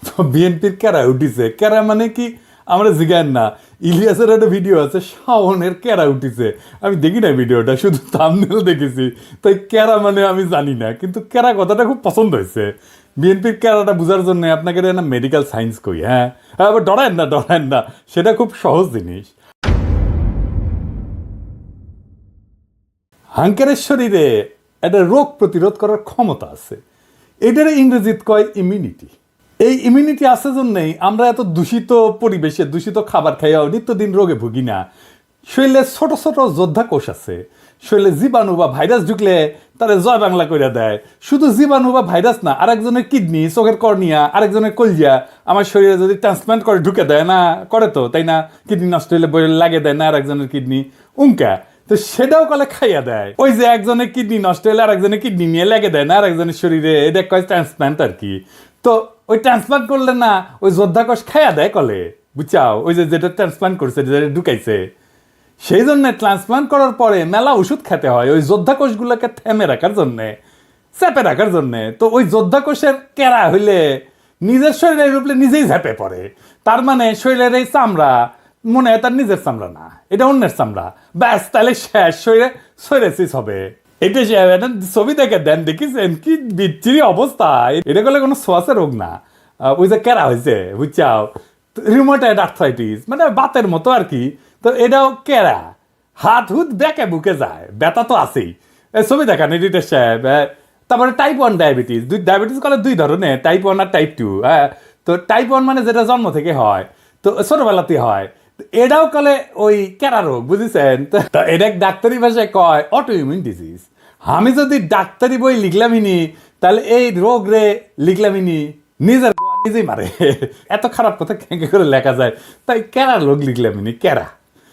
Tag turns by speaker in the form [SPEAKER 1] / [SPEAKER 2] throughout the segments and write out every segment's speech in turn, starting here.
[SPEAKER 1] তো বিএনপির ক্যারা উঠিছে, ক্যারা মানে কি আমরা জিগান না। ইলিয়াসের একটা ভিডিও আছে, শাওনের ক্যারা উঠিছে, আমি দেখি না ভিডিওটা, শুধু থাম্বনেল দেখেছি, তাই ক্যারা মানে আমি জানি না, কিন্তু ক্যারা কথাটা খুব পছন্দ হয়েছে। বিএনপির ক্যারাটা বোঝার জন্য আপনাকে না মেডিকেল সায়েন্স কই, হ্যাঁ আবার ডরায়েন না, সেটা খুব সহজ জিনিস। হাঙ্কেরের শরীরে একটা রোগ প্রতিরোধ করার ক্ষমতা আছে, এটার ইংরেজিত কয় ইমিউনিটি। এই ইমিউনিটি আছে জন্যই আমরা এত দূষিত পরিবেশে দূষিত খাবার খাইয়াও নিত্যদিন রোগে ভুগি না। শরীরে ছোট ছোট যোদ্ধা কোষ আছে, শরীরে জীবাণু বা ভাইরাস ঢুকলে তারা জয় বাংলা করে দেয়। শুধু জীবাণু বা ভাইরাস না, আরেকজনের কিডনি, চোখের কর্নিয়া, আরেকজনের কলজিয়া আমার শরীরে যদি ট্রান্সপ্লান্ট করে ঢুকে দেয় না, করে তো তাই না, কিডনি নষ্ট হলে বই লাগে দেয় না আরেকজনের কিডনি, উঙ্কা তো সেটাও কলে খাইয়া দেয়। ওই যে একজনের কিডনি নষ্ট হলে আরেকজনের কিডনি নিয়ে লেগে দেয় না আরেকজনের শরীরে, এটা কয় ট্রান্সপ্লান্ট আর কি। তো ওই ট্রান্সপ্লান্ট করলে না ওই যোদ্ধা কোষ খাইয়া দেয় কলে, বুঝছাও, ওই যে যেটা ট্রান্সপ্লান্ট করছে, যেটা ঢুকাইছে। সেই জন্য ট্রান্সপ্লান্ট করার পরে মেলা ওষুধ খেতে হয় ওই যোদ্ধা কোষগুলোকে থেমে রাখার জন্যে, চেপে রাখার জন্যে। তো ওই যোদ্ধা কোষের কেরা হইলে নিজের শরীরের রূপে নিজেই ঝেপে পড়ে। তার মানে শরীরের এই চামড়া মনে হয় তার নিজের চামড়া না, এটা অন্যের চামড়া, ব্যাস তাহলে শেষ, শরীরে সোরেসিস হবে। এটা ছবি দেখে দেন, দেখিছেন কি বিচ্ছিরি অবস্থা। এটা করলে কোনো সোয়াসে রোগ না, ওই যে কেরা হয়েছে, বুঝছাও, রিউমাটয়েড আর্থ্রাইটিস মানে বাতের মতো আর কি। তো এটাও কেরা, হাত হুত বেঁকে বুকে যায়, ব্যথা তো আছেই। ছবি দেখান এডিটর সাহেব। তারপরে টাইপ 1 ডায়াবেটিস, ডায়াবেটিস কলে দুই ধরনের, টাইপ 1 আর টাইপ 2। হ্যাঁ, তো টাইপ 1 মানে যেটা জন্ম থেকে হয়, তো ছোটবেলাতে হয়, এটাও কলে ওই কেরা রোগ, বুঝেছেন। তো এটা ডাক্তারি ভাষায় কয় অটো ইমিউন ডিজিজ। আমি যদি ডাক্তারি বই লিখলামিনি তাহলে এই রোগ রে লিখলামিনি, নিজের নিজেই মারে। এত খারাপ কথা কেঁকে করে লেখা যায়, তাই কেরা রোগ লিখলামিনি, কেরা।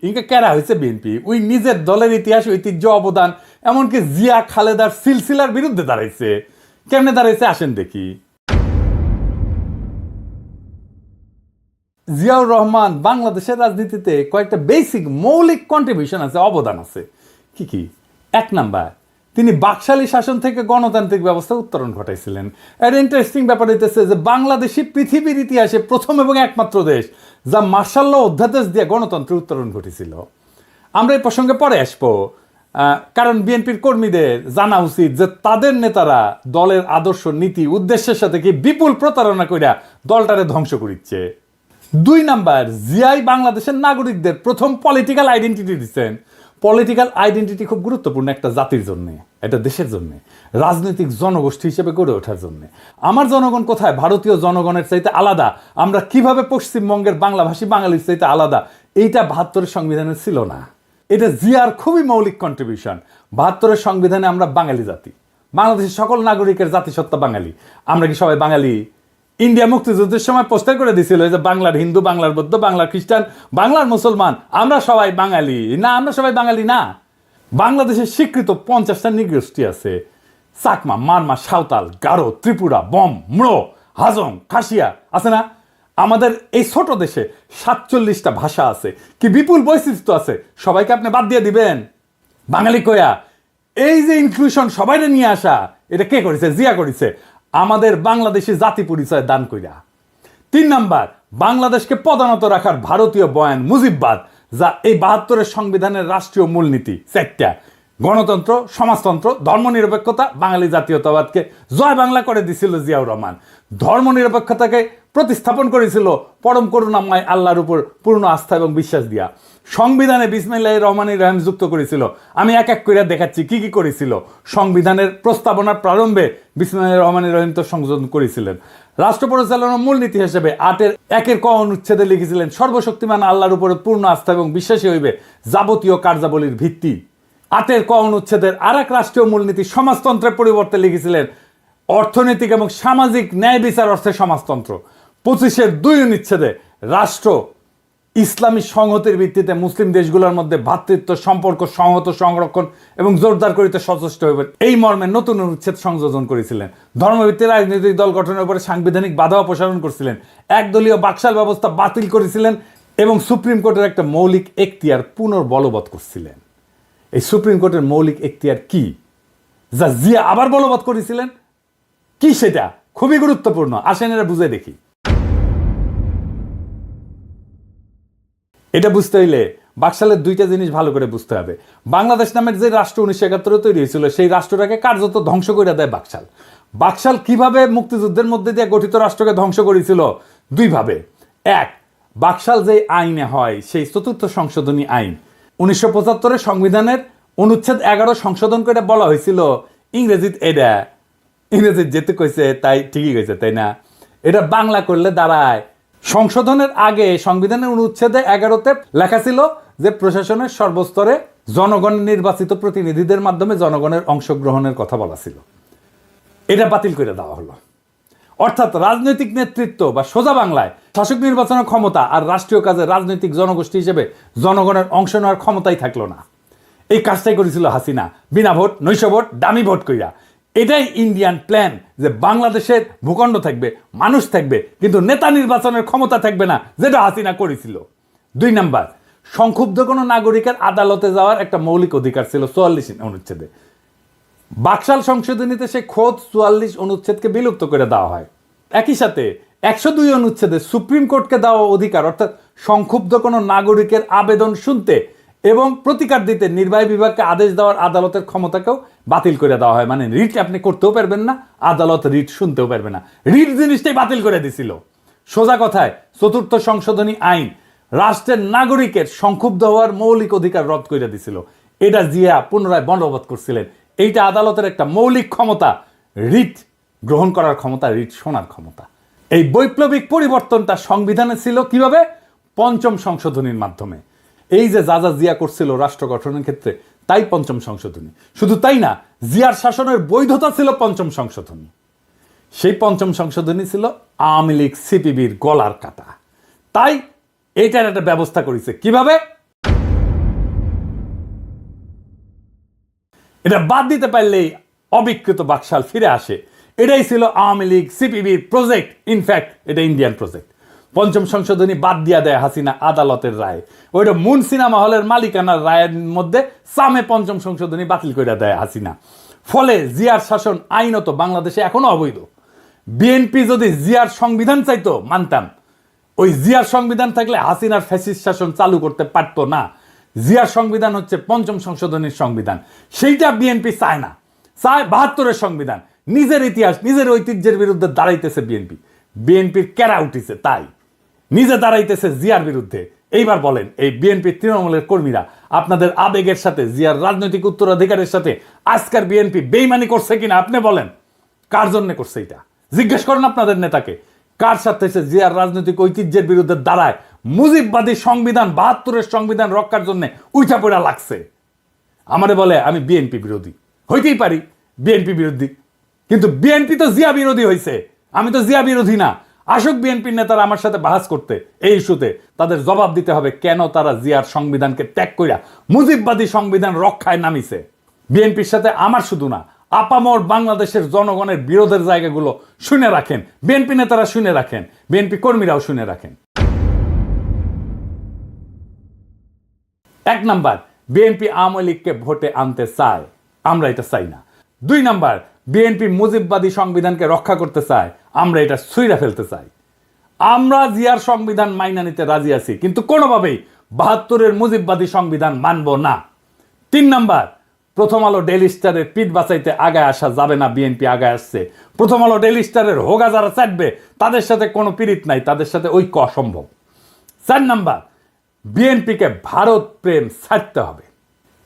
[SPEAKER 1] ইনকা কেরা হয়েছে বিএনপি, ওই নিজের দলের ইতিহাস, ঐতিহ্য, অবদান, এমনকি জিয়া খালেদার সিলসিলার বিরুদ্ধে দাঁড়াইছে। কেমনে দাঁড়াইছে আসেন দেখি। জিয়াউর রহমান বাংলাদেশের রাজনীতিতে কয়েকটা বেসিক মৌলিক কন্ট্রিবিউশন আছে, অবদান আছে। কি কি? 1 নাম্বার, তিনি বাকশালী শাসন থেকে গণতান্ত্রিক ব্যবস্থা উত্তরণ ঘটাইছিলেন। এর ইন্টারেস্টিং ব্যাপার হইতেছে যে বাংলাদেশই পৃথিবীর ইতিহাসে প্রথম এবং একমাত্র দেশ যা মার্শাল ল অধ্যাদেশ দিয়ে গণতন্ত্রের উত্তরণ ঘটেছিল। আমরা এই প্রসঙ্গে পরে আসবো, কারণ বিএনপির কর্মীদের জানা উচিত যে তাদের নেতারা দলের আদর্শ, নীতি, উদ্দেশ্যের সাথে কি বিপুল প্রতারণা কইরা দলটারে ধ্বংস করিচ্ছে। 2 নাম্বার, জিয়াই বাংলাদেশের নাগরিকদের প্রথম পলিটিক্যাল আইডেন্টিটি দিচ্ছেন। পলিটিক্যাল আইডেন্টিটি খুব গুরুত্বপূর্ণ একটা জাতির জন্য, এটা দেশের জন্য, রাজনৈতিক জনগোষ্ঠী হিসেবে গড়ে ওঠার জন্য। আমার জনগণ কোথায় ভারতীয় জনগণের চাইতে আলাদা, আমরা কিভাবে পশ্চিমবঙ্গের বাংলাভাষী বাঙালির চাইতে আলাদা, এইটা 72-এর সংবিধানে ছিল না। এটা জিয়ার খুবই মৌলিক কন্ট্রিবিউশন। 72-এর সংবিধানে আমরা বাঙালি জাতি, বাংলাদেশের সকল নাগরিকের জাতিসত্তা বাঙালি। আমরা কি সবাই বাঙালি? ইন্ডিয়া মুক্তিযুদ্ধের সময় পোস্টার করে দিছিল যে বাংলার হিন্দু, বাংলার বৌদ্ধ, বাংলার খ্রিস্টান, বাংলার মুসলমান, আমরা সবাই বাঙালি না। আমরা সবাই বাঙালি না। বাংলাদেশের স্বীকৃত 50টা নৃগোষ্ঠী আছে, চাকমা, মারমা, সাঁওতাল, গারো, ত্রিপুরা, বম, ম্রো, হাজং, খাসিয়া আছে না। আমাদের এই ছোট দেশে 47টা ভাষা আছে, কি বিপুল বৈচিত্র্য আছে। সবাইকে আপনি বাদ দিয়ে দিবেন বাঙালি কয়া? এই যে ইনক্লুশন, সবাইকে নিয়ে আসা, এটা কে করেছে? জিয়া করেছে, আমাদের বাংলাদেশি জাতি পরিচয় দান কইরা। 3 নাম্বার, বাংলাদেশকে পদানত রাখার ভারতীয় বয়ান মুজিববাদ, যা এই 72-এর সংবিধানের রাষ্ট্রীয় মূলনীতি 4টা: গণতন্ত্র, সমাজতন্ত্র, ধর্মনিরপেক্ষতা, বাঙালি জাতীয়তাবাদকে জয় বাংলা করে দিছিল জিয়াউর রহমান। ধর্মনিরপেক্ষতাকে প্রতিস্থাপন করেছিল পরম করুণাময় আল্লাহর উপর পূর্ণ আস্থা এবং বিশ্বাস দিয়া। সংবিধানে বিসমিল্লাহির রহমানির রহিম যুক্ত করেছিল। আমি এক এক করে দেখাচ্ছি কি কি করেছিল। সংবিধানের প্রস্তাবনার প্রারম্ভে বিসমিল্লাহির রহমানির রহিম তো সংযোজন করেছিলেন। রাষ্ট্র পরিচালনার মূলনীতি হিসেবে 8-এর ক অনুচ্ছেদে লিখেছিলেন, সর্বশক্তিমান আল্লাহর উপরে পূর্ণ আস্থা এবং বিশ্বাসী হইবে যাবতীয় কার্যাবলীর ভিত্তি। 8-এর ক অনুচ্ছেদের আর এক রাষ্ট্রীয় মূলনীতি সমাজতন্ত্রের পরিবর্তে লিখেছিলেন, অর্থনৈতিক এবং সামাজিক ন্যায় বিচার অর্থে সমাজতন্ত্র। 25-এর 2 অনুচ্ছেদে রাষ্ট্র ইসলামী সংহতির ভিত্তিতে মুসলিম দেশগুলোর মধ্যে ভ্রাতৃত্ব সম্পর্ক সংহত, সংরক্ষণ এবং জোরদার করিতে সচেষ্ট হইবেন, এই মর্মে নতুন অনুচ্ছেদ সংযোজন করেছিলেন। ধর্মভিত্তিক রাজনৈতিক দল গঠনের উপরে সাংবিধানিক বাধা অপসারণ করেছিলেন, একদলীয় বাকশাল ব্যবস্থা বাতিল করেছিলেন এবং সুপ্রিম কোর্টের একটা মৌলিক এখতিয়ার পুনর্বলবৎ করছিলেন। এই সুপ্রিম কোর্টের মৌলিক এখতিয়ার কি, যা জিয়া আবার বলবৎ করেছিলেন? কি সেটা? খুবই গুরুত্বপূর্ণ, আসেন এরা বুঝে দেখি। এটা বুঝতে হইলে বাকশালের দুইটা জিনিস ভালো করে বুঝতে হবে। বাংলাদেশ নামের যে রাষ্ট্র 1971 তৈরি হয়েছিল, সেই রাষ্ট্রটাকে কার্যত ধ্বংস করে দেয় বাকশাল। বাকশাল কিভাবে মুক্তিযুদ্ধের মধ্যে দিয়ে গঠিত রাষ্ট্রকে ধ্বংস করেছিল? দুইভাবে। এক, বাকশাল যে আইনে হয়, সেই 4th সংশোধনী আইন 1975 সংবিধানের অনুচ্ছেদ 11 সংশোধন করে বলা হয়েছিল, ইংরেজিত এটা, ইংরেজিত যেতে কইছে তাই ঠিকই কইছে, তাই না? এটা বাংলা করলে দাঁড়ায়, সংশোধনের আগে সংবিধানের অনুচ্ছেদে 11তে লেখা ছিল যে প্রশাসনের সর্বস্তরে জনগণের নির্বাচিত প্রতিনিধিদের মাধ্যমে জনগণের অংশগ্রহণের কথা বলা ছিল। এটা বাতিল করে দেওয়া হলো। অর্থাৎ রাজনৈতিক নেতৃত্ব বা সোজা বাংলায় শাসক নির্বাচনের ক্ষমতা আর রাষ্ট্রীয় কাজে রাজনৈতিক জনগোষ্ঠী হিসেবে জনগণের অংশ নেওয়ার ক্ষমতাই থাকলো না। এই কাজটাই করেছিল হাসিনা, বিনা ভোট, নৈশ ভোট, দামি ভোট কইরা। এটাই ইন্ডিয়ান প্ল্যান, যে বাংলাদেশের ভূখণ্ড থাকবে, মানুষ থাকবে, কিন্তু নেতা নির্বাচনের ক্ষমতা থাকবে না, যেটা হাসিনা করেছিল। 2 নাম্বার, সংক্ষুব্ধ কোনো নাগরিকের আদালতে যাওয়ার একটা মৌলিক অধিকার ছিল 44 অনুচ্ছেদে। বাকশাল সংশোধনীতে সে খোদ 44 অনুচ্ছেদকে বিলুপ্ত করে দেওয়া হয়। একই সাথে 102 অনুচ্ছেদে সুপ্রিম কোর্টকে দেওয়া অধিকার, অর্থাৎ সংক্ষুব্ধ কোনো নাগরিকের আবেদন শুনতে এবং প্রতিকার দিতে নির্বাহী বিভাগকে আদেশ দেওয়ার আদালতের ক্ষমতাকেও বাতিল করে দেওয়া হয়। মানে রিট আপনি করতেও পারবেন না, আদালত রিট শুনতেও পারবে না। রিট জিনিসটাই বাতিল করে দিছিল। সোজা কথায় 4th সংশোধনী আইন রাষ্ট্রের নাগরিকের সংক্ষুব্ধ হওয়ার মৌলিক অধিকার রদ করে দিছিল। এটা জিয়া পুনরায় বলবৎ করছিলেন। এইটা আদালতের একটা মৌলিক ক্ষমতা, রিট গ্রহণ করার ক্ষমতা, রিট শোনার ক্ষমতা। এই বৈপ্লবিক পরিবর্তনটা সংবিধানে ছিল কিভাবে? 5ম সংশোধনীর মাধ্যমে। এই যে যা যা জিয়া করছিল রাষ্ট্র গঠনের ক্ষেত্রে, তাই 5ম সংশোধনী। শুধু তাই না, জিয়ার শাসনের বৈধতা ছিল 5ম সংশোধনী। সেই 5ম সংশোধনী ছিল আওয়ামী লীগ সিপিবির গলার কাটা। তাই এইটার একটা ব্যবস্থা করেছে কিভাবে? এটা বাদ দিতে পারলেই অবিকৃত বাকশাল ফিরে আসে। এটাই ছিল আওয়ামী লীগ সিপিবির প্রজেক্ট। ইনফ্যাক্ট এটা ইন্ডিয়ান প্রজেক্ট। 5ম সংশোধনী বাদ দিয়া দেয় হাসিনা আদালতের রায়। ওইটা মুন সিনেমা হলের মালিকানার রায়ের মধ্যে সামে 5ম সংশোধনী বাতিল করে দেয় হাসিনা। ফলে জিয়ার শাসন আইনত বাংলাদেশে এখনো অবৈধ। বিএনপি যদি জিয়ার সংবিধান চাইতো মানতাম, ওই জিয়ার সংবিধান থাকলে হাসিনার ফ্যাসিস্ট শাসন চালু করতে পারতো না। জিয়ার সংবিধান হচ্ছে 5ম সংশোধনীর সংবিধান, সেইটা বিএনপি চায় না, চায় 72-এর সংবিধান। নিজের ইতিহাস, নিজের ঐতিহ্যের বিরুদ্ধে দাঁড়াইতেছে বিএনপি। বিএনপির কেরা উঠিছে, তাই নিজে দাঁড়াইতেছে জিয়ার বিরুদ্ধে। এইবার বলেন, এই বিএনপি তৃণমূলের কর্মীরা আপনাদের আবেগের সাথে, জিয়ার রাজনৈতিক উত্তরাধিকারের সাথে আজকের বিএনপি বেইমানি করছে কিনা আপনি বলেন? কার জন্য করছে এটা জিজ্ঞেস করেন আপনাদের নেতাকে। কার সাথে সে জিয়ার রাজনৈতিক ঐতিহ্যের বিরুদ্ধে দাঁড়ায় মুজিববাদী সংবিধান, 72-এর সংবিধান রক্ষার জন্য উঠা পড়া লাগছে? আমারে বলে আমি বিএনপি বিরোধী। হইতেই পারি বিএনপি বিরোধী, কিন্তু বিএনপি তো জিয়া বিরোধী হয়েছে, আমি তো জিয়া বিরোধী না। আসুক বিএনপির নেতারা আমার সাথে বাহাস করতে এই ইস্যুতে, তাদের জবাব দিতে হবে কেন তারা জিয়ার সংবিধানকে ত্যাগ কইরা মুজিববাদী সংবিধান রক্ষায় নামিছে। বিএনপির সাথে আমার শুধু না, আপামর বাংলাদেশের জনগণের বিরোধের জায়গাগুলো শুনে রাখেন, বিএনপি নেতারা শুনে রাখেন, বিএনপি কর্মীরাও শুনে রাখেন। 1 নাম্বার, বিএনপি আওয়ামী লীগকে ভোটে আনতে চায়, আমরা এটা চাই না। 2 নাম্বার, বিএনপি মুজিববাদী সংবিধানকে রক্ষা করতে চায়, আমরা এটা ছুঁইরা ফেলতে চাই। আমরা জিয়ার সংবিধান মাইনা নিতে রাজি আছি, কিন্তু কোনোভাবেই 72-এর মুজিববাদী সংবিধান মানব না। 3 নাম্বার, প্রথম আলো ডেইলি স্টারের পিঠ বাঁচাইতে আগায় আসা যাবে না। বিএনপি আগায় আসছে। প্রথম আলো ডেইলি স্টারের হোগা যারা চাটবে তাদের সাথে কোনো পীড়িত নাই, তাদের সাথে ঐক্য অসম্ভব। 4 নাম্বার, বিএনপিকে ভারত প্রেম ছাড়তে হবে।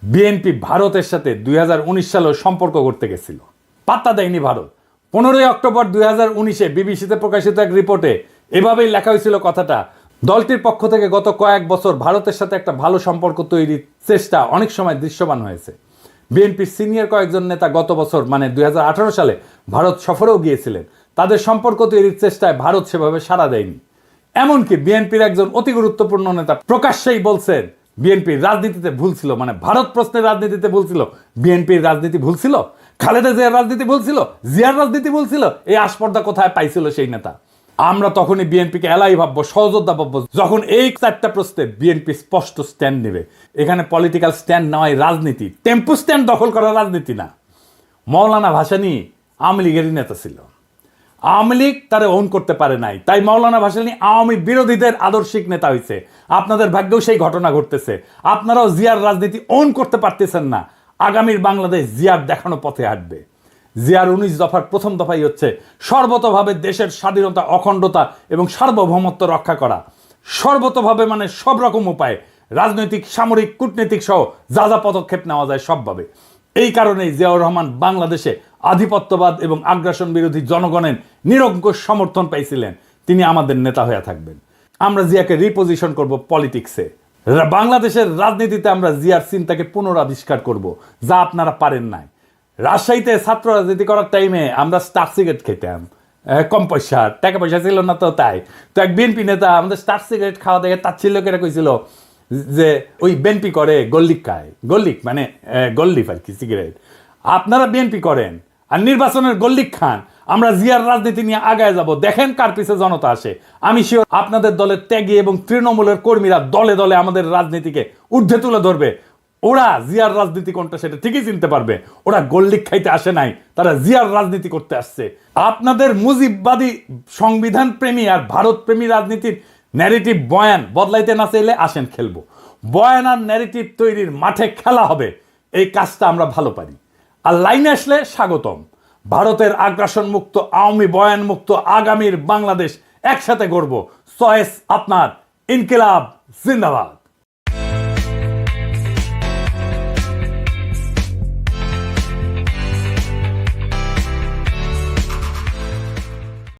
[SPEAKER 1] বিএনপি ভারতের সাথে 2019 সালেও সম্পর্ক করতে গেছিল, পাত্তা দেয়নি ভারত। 15 অক্টোবর 2019-এ বিবিসিতে প্রকাশিত এক রিপোর্টে এভাবেই লেখা হয়েছিল কথাটা, দলটির পক্ষ থেকে গত কয়েক বছর ভারতের সাথে একটা ভালো সম্পর্ক তৈরির চেষ্টা অনেক সময় দৃশ্যমান হয়েছে। বিএনপির সিনিয়র কয়েকজন নেতা গত বছর মানে 2018 সালে ভারত সফরেও গিয়েছিলেন। তাদের সম্পর্ক তৈরির চেষ্টায় ভারত সেভাবে সাড়া দেয়নি। এমনকি বিএনপির একজন অতি গুরুত্বপূর্ণ নেতা প্রকাশ্যেই বলছেন বিএনপির রাজনীতিতে ভুল ছিল, মানে ভারত প্রশ্নের রাজনীতিতে ভুল ছিল। বিএনপির রাজনীতি ভুল ছিল, খালেদা জিয়ার রাজনীতি ভুল ছিল, জিয়ার রাজনীতি ভুল ছিল। এই আস্পর্ধা কোথায় পাইছিল সেই নেতা? আমরা তখনই বিএনপিকে এলাই ভাববো, সহযোদ্ধা ভাববো, যখন এই 4টা প্রশ্নে বিএনপি স্পষ্ট স্ট্যান্ড নেবে। এখানে পলিটিক্যাল স্ট্যান্ড নেওয়াই রাজনীতি, টেম্পু স্ট্যান্ড দখল করা রাজনীতি না। মৌলানা ভাসানী আওয়ামী লীগেরই নেতা ছিল। আওয়ামী লীগ তারা ওন করতে পারে নাই, তাই মাওলানা ভাসানী আওয়ামী বিরোধীদের আদর্শিক নেতা হয়েছে। আপনাদের ভাগ্যেও সেই ঘটনা ঘটতেছে। আপনারাও জিয়ার রাজনীতি ওন করতে পারতেছেন না। আগামীর বাংলাদেশ জিয়ার দেখানো পথে হাঁটবে। জিয়ার 19 দফার প্রথম দফাই হচ্ছে সর্বতভাবে দেশের স্বাধীনতা, অখণ্ডতা এবং সার্বভৌমত্ব রক্ষা করা। সর্বতভাবে মানে সব রকম উপায়ে, রাজনৈতিক, সামরিক, কূটনৈতিক সহ যা যা পদক্ষেপ নেওয়া যায় সবভাবে। এই কারণেই জিয়াউর রহমান বাংলাদেশে আধিপত্যবাদ এবং আগ্রাসন বিরোধী জনগণের নিরঙ্কুশ সমর্থন পাইছিলেন। তিনি আমাদের নেতা হয়ে থাকবেন। আমরা জিয়াকে রিপোজিশন করব পলিটিক্সে। বাংলাদেশের রাজনীতিতে আমরা জিয়ার চিন্তাকে পুনরাবিষ্কার করব, যা আপনারা পারেন নাই। রাজশাহীতে ছাত্র রাজনীতি করার টাইমে আমরা স্টার সিগারেট খেতাম, কম পয়সা, টাকা পয়সা ছিল না, তো তাই তো এক বিএনপি নেতা আমাদের স্টার সিগারেট খাওয়া দেখে তাচ্ছিল্য করে কইছিল যে ওই বিএনপি করে গল্লিক খায়। গল্লিক মানে গল্লিফ আর কি, সিগারেট। আপনারা বিএনপি করেন আর নির্বাচনের গল্লিক খান। আমরা জিয়ার রাজনীতি নিয়ে আগায় যাব, দেখেন কার পিছে জনতা আসে। আমি শিওর আপনাদের দলের ত্যাগী এবং তৃণমূলের কর্মীরা দলে দলে আমাদের রাজনীতিকে ঊর্ধ্বে তুলে ধরবে। ওরা জিয়ার রাজনীতি কোনটা সেটা ঠিকই চিনতে পারবে। ওরা গোল্ডিক খাইতে আসে নাই, তারা জিয়ার রাজনীতি করতে আসছে। আপনাদের মুজিববাদী, সংবিধান প্রেমী আর ভারত প্রেমী রাজনীতির ন্যারেটিভ বয়ান বদলাইতে না চাইলে আসেন খেলবো। বয়ান আর ন্যারেটিভ তৈরির মাঠে খেলা হবে। এই কাজটা আমরা ভালো পারি। আর লাইনে আসলে স্বাগতম। ভারতের আগ্রাসন মুক্ত, আওয়ামী বয়ান মুক্ত আগামীর বাংলাদেশ একসাথে গড়ব। চয়েস আপনার। ইনকিলাব জিন্দাবাদ।